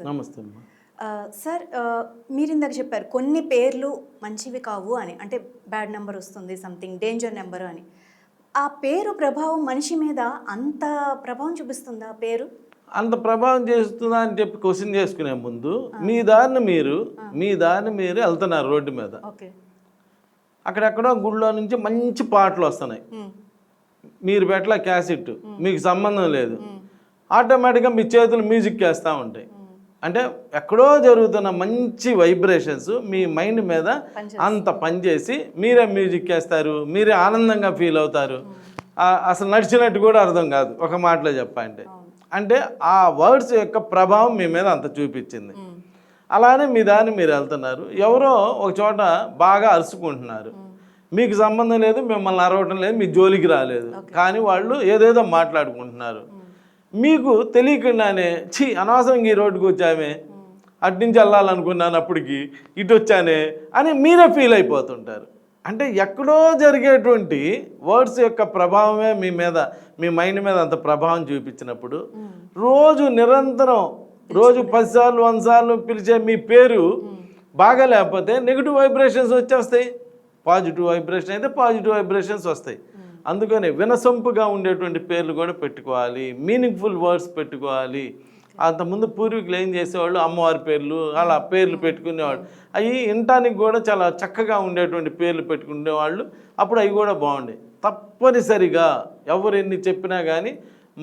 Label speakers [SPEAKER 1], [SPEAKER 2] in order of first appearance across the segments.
[SPEAKER 1] Sir.
[SPEAKER 2] నమస్తే అమ్మా.
[SPEAKER 1] Sir, మీరు ఇందాక చెప్పారు కొన్ని పేర్లు మంచివి కావు అని, అంటే బ్యాడ్ నెంబర్ వస్తుంది, సంథింగ్ డేంజర్ నెంబర్ అని. ఆ పేరు ప్రభావం మనిషి మీద అంత ప్రభావం చూపిస్తుందా ఆ పేరు?
[SPEAKER 2] అంత ప్రభావం చేస్తుందా అని చెప్పి క్వశ్చన్ చేసుకునే ముందు మీ దారిని మీరు వెళ్తున్నారు రోడ్డు మీద.
[SPEAKER 1] ఓకే.
[SPEAKER 2] అక్కడెక్కడో గుడిలో నుంచి మంచి పాటలు వస్తున్నాయి, మీరు పెట్టల క్యాసెట్, మీకు సంబంధం లేదు, ఆటోమేటిక్గా మీ చేతులు మ్యూజిక్ వేస్తూ ఉంటాయి. అంటే ఎక్కడో జరుగుతున్న మంచి వైబ్రేషన్స్ మీ మైండ్ మీద అంత పనిచేసి మీరే మ్యూజిక్ వేస్తారు, మీరే ఆనందంగా ఫీల్ అవుతారు. అసలు నడిచినట్టు కూడా అర్థం కాదు ఒక మాటలో చెప్పాలంటే. అంటే ఆ వర్డ్స్ యొక్క ప్రభావం మీ మీద అంత చూపించింది. అలానే మీ దాన్ని మీరు వెళ్తున్నారు, ఎవరో ఒక చోట బాగా అరుచుకుంటున్నారు, మీకు సంబంధం లేదు, మిమ్మల్ని అరవటం లేదు, మీ జోలికి రాలేదు, కానీ వాళ్ళు ఏదేదో మాట్లాడుకుంటున్నారు. మీకు తెలియకుండానే అనవసరంగా ఈ రోడ్డుకి వచ్చామే, అట్నుంచి వెళ్ళాలనుకున్నాను అప్పటికి ఇటు వచ్చానే అని మీరే ఫీల్ అయిపోతుంటారు. అంటే ఎక్కడో జరిగేటువంటి వర్డ్స్ యొక్క ప్రభావమే మీ మైండ్ మీద అంత ప్రభావం చూపించినప్పుడు రోజు నిరంతరం రోజు 10 సార్లు 100 సార్లు పిలిచే మీ పేరు బాగా లేకపోతే నెగిటివ్ వైబ్రేషన్స్ వచ్చేస్తాయి. పాజిటివ్ వైబ్రేషన్ అయితే పాజిటివ్ వైబ్రేషన్స్ వస్తాయి. అందుకని వినసొంపుగా ఉండేటువంటి పేర్లు కూడా పెట్టుకోవాలి, మీనింగ్ఫుల్ వర్డ్స్ పెట్టుకోవాలి. అంతకుముందు పూర్వీకులు ఏం చేసేవాళ్ళు, అమ్మవారి పేర్లు అలా పేర్లు పెట్టుకునేవాళ్ళు, అవి వినటానికి కూడా చాలా చక్కగా ఉండేటువంటి పేర్లు పెట్టుకునేవాళ్ళు. అప్పుడు అవి కూడా బాగుండే. తప్పనిసరిగా ఎవరు ఎన్ని చెప్పినా కానీ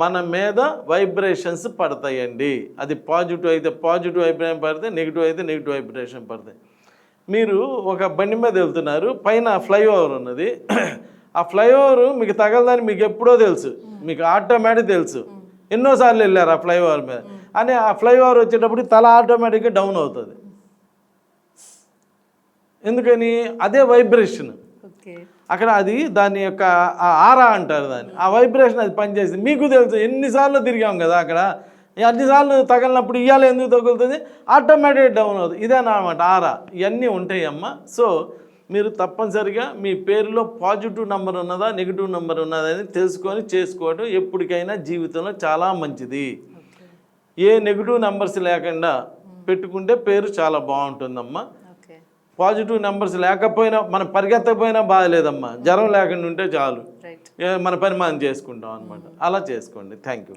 [SPEAKER 2] మన మీద వైబ్రేషన్స్ పడతాయండి. అది పాజిటివ్ అయితే పాజిటివ్ వైబ్రేషన్ పడతాయి, నెగిటివ్ అయితే నెగిటివ్ వైబ్రేషన్ పడతాయి. మీరు ఒక బండి మీద వెళ్తున్నారు, పైన ఫ్లైఓవర్ ఉన్నది, ఆ ఫ్లైఓవర్ మీకు తగలదని మీకు ఎప్పుడో తెలుసు, మీకు ఆటోమేటిక్ తెలుసు, ఎన్నోసార్లు వెళ్ళారు ఆ ఫ్లైఓవర్ మీద అని. ఆ ఫ్లైఓవర్ వచ్చేటప్పుడు తల ఆటోమేటిక్గా డౌన్ అవుతుంది. ఎందుకని? అదే వైబ్రేషన్ అక్కడ, అది దాని యొక్క ఆరా అంటారు దాన్ని, ఆ వైబ్రేషన్ అది పనిచేసింది. మీకు తెలుసు, ఎన్నిసార్లు తిరిగాం కదా అక్కడ, అన్నిసార్లు తగిలినప్పుడు ఇవాళ ఎందుకు తగులుతుంది, ఆటోమేటిక్ డౌన్ అవుతుంది. ఇదేనమాట ఆరా. ఇవన్నీ ఉంటాయి అమ్మ. సో మీరు తప్పనిసరిగా మీ పేరులో పాజిటివ్ నెంబర్ ఉన్నదా నెగిటివ్ నెంబర్ ఉన్నదా అని తెలుసుకొని చేసుకోవడం ఎప్పటికైనా జీవితంలో చాలా మంచిది. ఏ నెగిటివ్ నెంబర్స్ లేకుండా పెట్టుకుంటే పేరు చాలా బాగుంటుందమ్మా. పాజిటివ్ నెంబర్స్ లేకపోయినా మనం పరిగెత్తకపోయినా బాధలేదమ్మా, జ్వరం లేకుండా ఉంటే చాలు, మన పని మనం చేసుకుంటాం అనమాట. అలా చేసుకోండి. Thank you.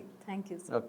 [SPEAKER 1] ఓకే.